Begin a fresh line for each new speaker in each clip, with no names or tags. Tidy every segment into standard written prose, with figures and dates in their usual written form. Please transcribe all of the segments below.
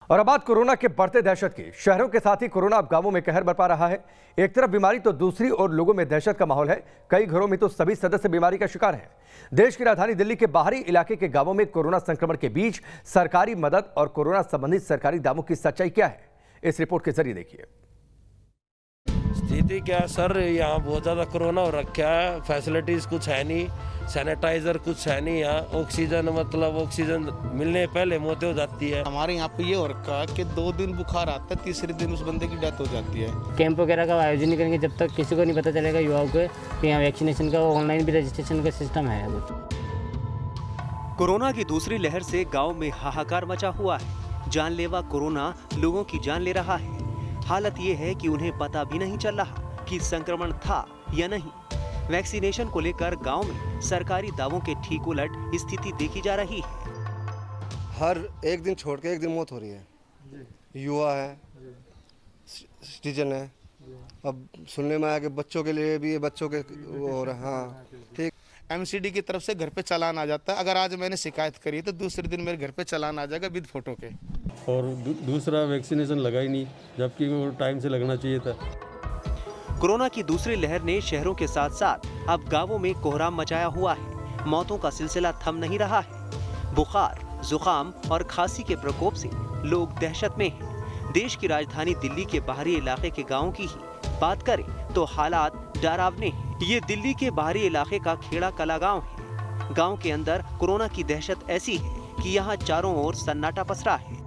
और अब बात कोरोना के बढ़ते दहशत की। शहरों के साथ ही कोरोना अब गांवों में कहर बरपा रहा है। एक तरफ बीमारी तो दूसरी ओर लोगों में दहशत का माहौल है। कई घरों में तो सभी सदस्य बीमारी का शिकार हैं। देश की राजधानी दिल्ली के बाहरी इलाके के गांवों में कोरोना संक्रमण के बीच सरकारी मदद और कोरोना संबंधित सरकारी दावों की सच्चाई क्या है, इस रिपोर्ट के जरिए देखिए।
स्थिति क्या सर, यहाँ बहुत ज़्यादा कोरोना हो रखा है। फैसिलिटीज़ कुछ है नहीं, सैनिटाइजर कुछ है नहीं। यहाँ ऑक्सीजन ऑक्सीजन मिलने पहले मौतें हो जाती है।
हमारे यहाँ पे ये हो रखा है कि 2 दिन बुखार आता है, तीसरे दिन उस बंदे की डेथ हो जाती है।
कैंप वगैरह का आयोजन नहीं करेंगे जब तक किसी को नहीं पता चलेगा, युवाओं को कि यहाँ वैक्सीनेशन का ऑनलाइन भी रजिस्ट्रेशन का सिस्टम है।
कोरोना की दूसरी लहर से गांव में हाहाकार मचा हुआ है। जानलेवा कोरोना लोगों की जान ले रहा है। हालत ये है कि उन्हें पता भी नहीं चल रहा कि संक्रमण था या नहीं। वैक्सीनेशन को लेकर गांव में सरकारी दावों के ठीक उलट स्थिति देखी जा रही है।
हर एक दिन छोड़ के एक दिन मौत हो रही है। युवा है, सिटीजन है। अब सुनने में आया कि बच्चों के लिए भी बच्चों के हो रहा है। हाँ ठीक।
एमसीडी की तरफ से घर पे चालान आ जाता है। अगर आज मैंने शिकायत करी तो दूसरे दिन मेरे घर पे चालान आ जाएगा विद फोटो के।
और दूसरा वैक्सीनेशन लगा ही नहीं, जबकि वो टाइम से लगना चाहिए था।
कोरोना की दूसरी लहर ने शहरों के साथ साथ अब गांवों में कोहराम मचाया हुआ है। मौतों का सिलसिला थम नहीं रहा है। बुखार, जुकाम और खांसी के प्रकोप से लोग दहशत में हैं। देश की राजधानी दिल्ली के बाहरी इलाके के गांवों की ही बात करें तो हालात डरावने हैं। ये दिल्ली के बाहरी इलाके का खेड़ा कला गांव है। गांव के अंदर कोरोना की दहशत ऐसी है कि यहाँ चारों ओर सन्नाटा पसरा है।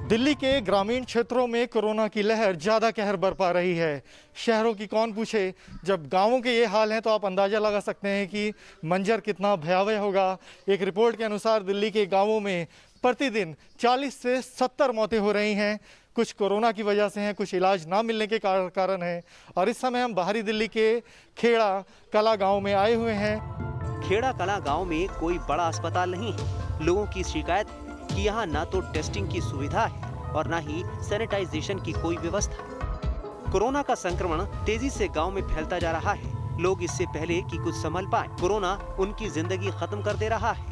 दिल्ली के ग्रामीण क्षेत्रों में कोरोना की लहर ज़्यादा कहर बरपा रही है। शहरों की कौन पूछे, जब गांवों के ये हाल हैं तो आप अंदाज़ा लगा सकते हैं कि मंजर कितना भयावह होगा। एक रिपोर्ट के अनुसार दिल्ली के गांवों में प्रतिदिन 40 से 70 मौतें हो रही हैं। कुछ कोरोना की वजह से हैं, कुछ इलाज ना मिलने के कारण हैं। और इस समय हम बाहरी दिल्ली के खेड़ा कला गाँव में आए हुए हैं।
खेड़ा कला गाँव में कोई बड़ा अस्पताल नहीं है। लोगों की शिकायत है कि यहाँ ना तो टेस्टिंग की सुविधा है और ना ही सैनिटाइजेशन की कोई व्यवस्था। कोरोना का संक्रमण तेजी से गांव में फैलता जा रहा है। लोग इससे पहले कि कुछ संभल पाए, कोरोना उनकी जिंदगी खत्म कर दे रहा है।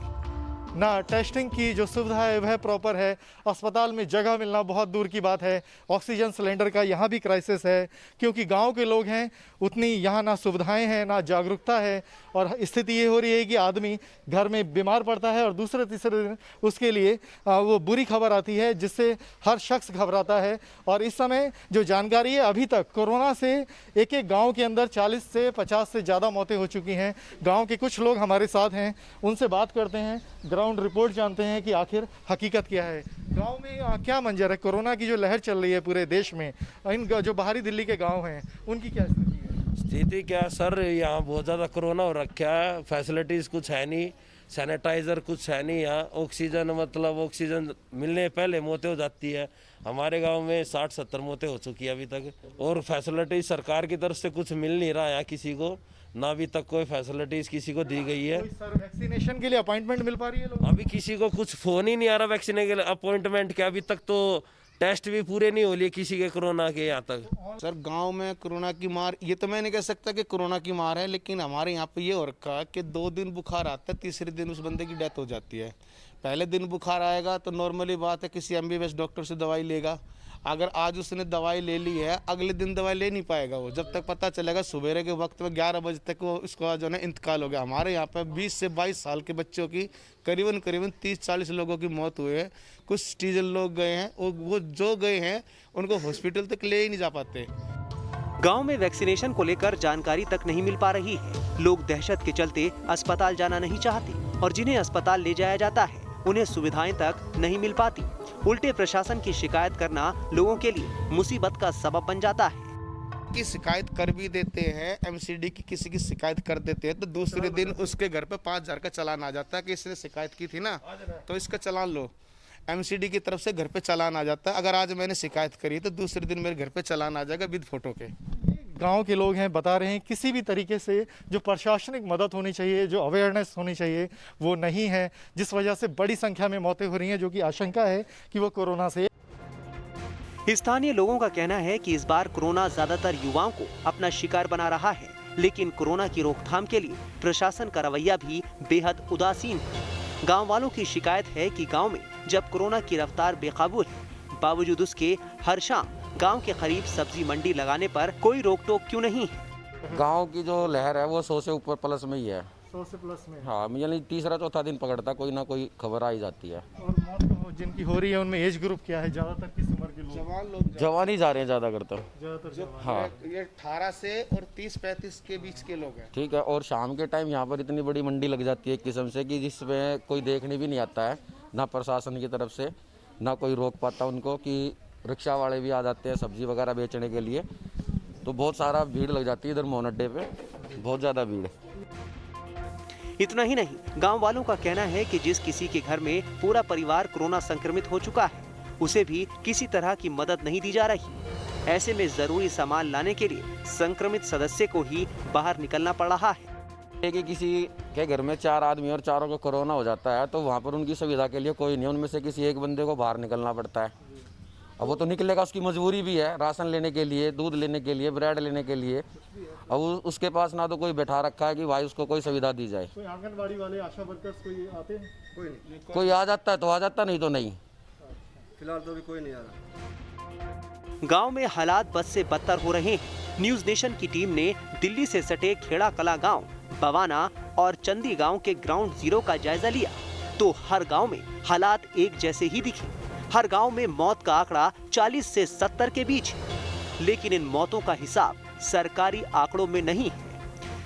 ना टेस्टिंग की जो सुविधा है वह प्रॉपर है, अस्पताल में जगह मिलना बहुत दूर की बात है। ऑक्सीजन सिलेंडर का यहाँ भी क्राइसिस है, क्योंकि गांव के लोग हैं, उतनी यहाँ ना सुविधाएं हैं ना जागरूकता है। और स्थिति ये हो रही है कि आदमी घर में बीमार पड़ता है और दूसरे तीसरे दिन उसके लिए वो बुरी खबर आती है, जिससे हर शख्स घबराता है। और इस समय जो जानकारी है, अभी तक कोरोना से एक एक गाँव के अंदर 40 से 50 से ज़्यादा मौतें हो चुकी हैं। गाँव के कुछ लोग हमारे साथ हैं, उनसे बात करते हैं, ग्राउंड रिपोर्ट जानते हैं कि आखिर हकीकत क्या है। गांव में क्या मंजर है, कोरोना की जो लहर चल रही है पूरे देश में, इन जो बाहरी दिल्ली के गांव हैं उनकी क्या स्थिति है?
स्थिति क्या सर, यहाँ बहुत ज़्यादा कोरोना हो रखा है। फैसिलिटीज़ कुछ है नहीं, सैनिटाइजर कुछ है नहीं। यहाँ ऑक्सीजन ऑक्सीजन मिलने पहले मौतें हो जाती है। हमारे गांव में 60-70 मौतें हो चुकी है अभी तक। और फैसिलिटीज सरकार की तरफ से कुछ मिल नहीं रहा है किसी को, ना अभी तक कोई फैसिलिटीज किसी को दी गई है।
सर वैक्सीनेशन के लिए अपॉइंटमेंट मिल पा रही है लोग?
अभी किसी को कुछ फोन ही नहीं आ रहा वैक्सीनेशन के लिए अपॉइंटमेंट के। अभी तक तो टेस्ट भी पूरे नहीं हो लिए किसी के कोरोना के यहाँ तक।
सर गांव में कोरोना की मार, ये तो मैं नहीं कह सकता कि कोरोना की मार है, लेकिन हमारे यहाँ पे ये हो रखा है कि 2 दिन बुखार आता है, तीसरे दिन उस बंदे की डेथ हो जाती है। पहले दिन बुखार आएगा तो नॉर्मली बात है किसी MBBS डॉक्टर से दवाई लेगा। अगर आज उसने दवाई ले ली है, अगले दिन दवाई ले नहीं पाएगा वो, जब तक पता चलेगा सुबह के वक्त में 11 बजे तक वो इसका जो है इंतकाल हो गया। हमारे यहाँ पे 20 से 22 साल के बच्चों की करीबन 30-40 लोगों की मौत हुई है। कुछ सिटीजन लोग गए हैं, वो जो गए हैं उनको हॉस्पिटल तक ले ही नहीं जा पाते।
गांव में वैक्सीनेशन को लेकर जानकारी तक नहीं मिल पा रही है। लोग दहशत के चलते अस्पताल जाना नहीं चाहते और जिन्हें अस्पताल ले जाया जाता है उन्हें सुविधाएं तक नहीं मिल पाती। उल्टे प्रशासन की शिकायत करना लोगों के लिए मुसीबत का सबब बन जाता है।
की शिकायत कर भी देते हैं, MCD की किसी की शिकायत कर देते हैं तो दूसरे दिन उसके घर पे 5000 का चालान आ जाता है कि इसने शिकायत की थी ना तो इसका चालान लो। MCD की तरफ से घर पे चालान आ जाता है। अगर आज मैंने शिकायत करी तो दूसरे दिन मेरे घर पे चालान आ जाएगा विद फोटो के।
गांव के लोग हैं, बता रहे हैं किसी भी तरीके से जो प्रशासनिक मदद होनी चाहिए, जो अवेयरनेस होनी चाहिए, वो नहीं है, जिस वजह से बड़ी संख्या में मौतें हो रही हैं, जो कि आशंका है कि वो कोरोना से।
स्थानीय लोगों का कहना है कि इस बार कोरोना ज्यादातर युवाओं को अपना शिकार बना रहा है, लेकिन कोरोना की रोकथाम के लिए प्रशासन का रवैया भी बेहद उदासीन है। गांव वालों की शिकायत है कि गांव में जब कोरोना की रफ्तार बेकाबू है, बावजूद उसके हर शाम गांव के करीब सब्जी मंडी लगाने पर कोई रोक टोक क्यों नहीं है?
गांव की जो लहर है वो 100 से ऊपर प्लस में ही है।
100 से प्लस में।
हाँ, यानी तीसरा चौथा दिन पकड़ता कोई ना कोई खबर आ ही जाती है।
और मौत जिनकी हो रही है उनमें एज ग्रुप क्या है, ज्यादातर किस उम्र के लोग?
जवान लोग
जवान ही जा रहे हैं ज्यादा करता।
ज्यादातर जवान।
हाँ,
ये 18 से और 30-35 के बीच के लोग हैं।
ठीक है। और शाम के टाइम यहाँ पर इतनी बड़ी मंडी लग जाती है एक किस्म से कि जिसमें कोई देखने भी नहीं आता है, ना प्रशासन की तरफ से ना कोई रोक पाता उनको, कि रिक्शा वाले भी आ जाते हैं सब्जी वगैरह बेचने के लिए, तो बहुत सारा भीड़ लग जाती है इधर मोहन अड्डे पे, बहुत ज़्यादा भीड़।
इतना ही नहीं, गांव वालों का कहना है कि जिस किसी के घर में पूरा परिवार कोरोना संक्रमित हो चुका है, उसे भी किसी तरह की मदद नहीं दी जा रही। ऐसे में जरूरी सामान लाने के लिए संक्रमित सदस्य को ही बाहर निकलना पड़ रहा है।
कि किसी के घर में 4 आदमी और चारों को कोरोना हो जाता है तो वहाँ पर उनकी सुविधा के लिए कोई नहीं, उनमें से किसी एक बंदे को बाहर निकलना पड़ता है। अब वो तो निकलेगा, उसकी मजबूरी भी है, राशन लेने के लिए, दूध लेने के लिए, ब्रेड लेने के लिए। अब उसके पास ना तो कोई बैठा रखा है कि भाई उसको कोई सुविधा दी जाए।
कोई आंगनबाड़ी वाले, आशा वर्कर्स कोई आते हैं?
कोई नहीं,
कोई आ जाता है तो आ जाता, नहीं तो नहीं।
फिलहाल तो अभी कोई नहीं आ रहा।
गांव में हालात बद से बदतर हो रहे हैं। न्यूज नेशन की टीम ने दिल्ली से सटे खेड़ा कला गांव, बवाना और चंदी गांव के ग्राउंड जीरो का जायजा लिया तो हर गांव में हालात एक जैसे ही दिखे। हर गांव में मौत का आंकड़ा 40 से 70 के बीच है, लेकिन इन मौतों का हिसाब सरकारी आंकड़ों में नहीं है,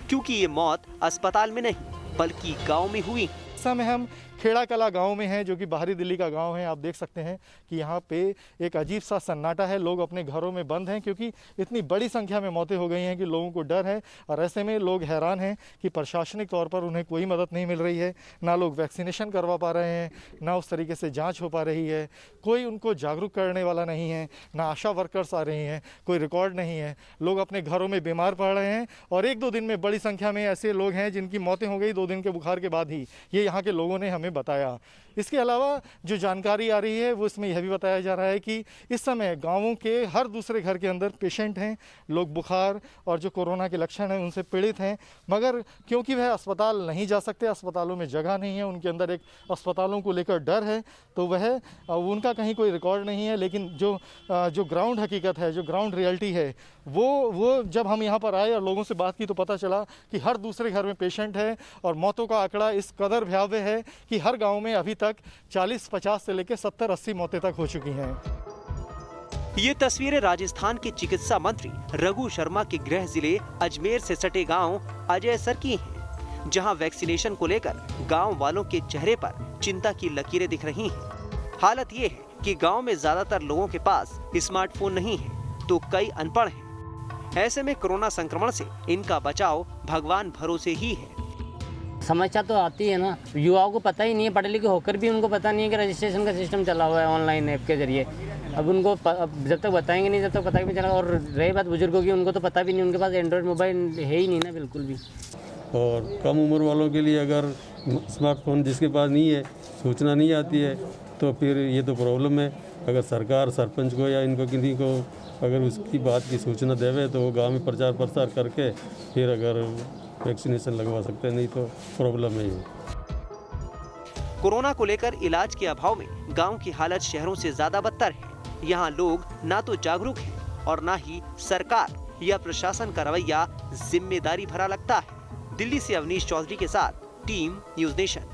क्योंकि ये मौत अस्पताल में नहीं बल्कि गांव में हुई।
इस समय हम खेड़ा कला गांव में हैं, जो कि बाहरी दिल्ली का गांव है। आप देख सकते हैं कि यहाँ पे एक अजीब सा सन्नाटा है, लोग अपने घरों में बंद हैं क्योंकि इतनी बड़ी संख्या में मौतें हो गई हैं कि लोगों को डर है। और ऐसे में लोग हैरान हैं कि प्रशासनिक तौर पर उन्हें कोई मदद नहीं मिल रही है, ना लोग वैक्सीनेशन करवा पा रहे हैं, ना उस तरीके से जाँच हो पा रही है, कोई उनको जागरूक करने वाला नहीं है, ना आशा वर्कर्स आ रही हैं, कोई रिकॉर्ड नहीं है। लोग अपने घरों में बीमार पड़ रहे हैं और 1-2 दिन में बड़ी संख्या में ऐसे लोग हैं जिनकी मौतें हो गई 2 दिन के बुखार के बाद ही, ये यहाँ के लोगों ने हमें बताया। इसके अलावा जो जानकारी आ रही है वो इसमें यह भी बताया जा रहा है कि इस समय गांवों के हर दूसरे घर के अंदर पेशेंट हैं, लोग बुखार और जो कोरोना के लक्षण हैं उनसे पीड़ित हैं, मगर क्योंकि वह अस्पताल नहीं जा सकते, अस्पतालों में जगह नहीं है, उनके अंदर एक अस्पतालों को लेकर डर है, तो वह उनका कहीं कोई रिकॉर्ड नहीं है। लेकिन जो ग्राउंड हकीकत है, जो ग्राउंड रियलिटी है, वो जब हम यहाँ पर आए और लोगों से बात की तो पता चला कि हर दूसरे घर में पेशेंट है और मौतों का आंकड़ा इस कदर भयावह है कि हर गांव में अभी तक 40-50 से लेकर 70-80 मौतें तक हो चुकी हैं।
ये तस्वीरें राजस्थान के चिकित्सा मंत्री रघु शर्मा के गृह जिले अजमेर से सटे गांव अजयसर की हैं, जहां वैक्सीनेशन को लेकर गांव वालों के चेहरे पर चिंता की लकीरें दिख रही हैं। हालत ये है कि गांव में ज्यादातर लोगों के पास स्मार्टफोन नहीं है तो कई अनपढ़ हैं। ऐसे में कोरोना संक्रमण से इनका बचाव भगवान भरोसे ही है।
समस्या तो आती है ना, युवाओं को पता ही नहीं है, पढ़े लिखे होकर भी उनको पता नहीं है कि रजिस्ट्रेशन का सिस्टम चला हुआ है ऑनलाइन ऐप के जरिए। अब उनको जब तक बताएंगे नहीं, जब तक पता भी नहीं चला। और रही बात बुजुर्गों की, उनको तो पता भी नहीं, उनके पास एंड्रॉयड मोबाइल है ही नहीं ना बिल्कुल भी।
और कम उम्र वालों के लिए अगर स्मार्टफोन जिसके पास नहीं है, सूचना नहीं आती है, तो फिर ये तो प्रॉब्लम है। अगर सरकार सरपंच को या इनको किसी को अगर उसकी बात की सूचना देवे तो वो गाँव में प्रचार प्रसार करके फिर अगर वैक्सीनेशन लगवा सकते हैं, नहीं तो प्रॉब्लम है ये।
कोरोना को लेकर इलाज के अभाव में गांव की हालत शहरों से ज्यादा बदतर है। यहाँ लोग ना तो जागरूक हैं और ना ही सरकार या प्रशासन का रवैया जिम्मेदारी भरा लगता है। दिल्ली से अवनीश चौधरी के साथ टीम न्यूज नेशन।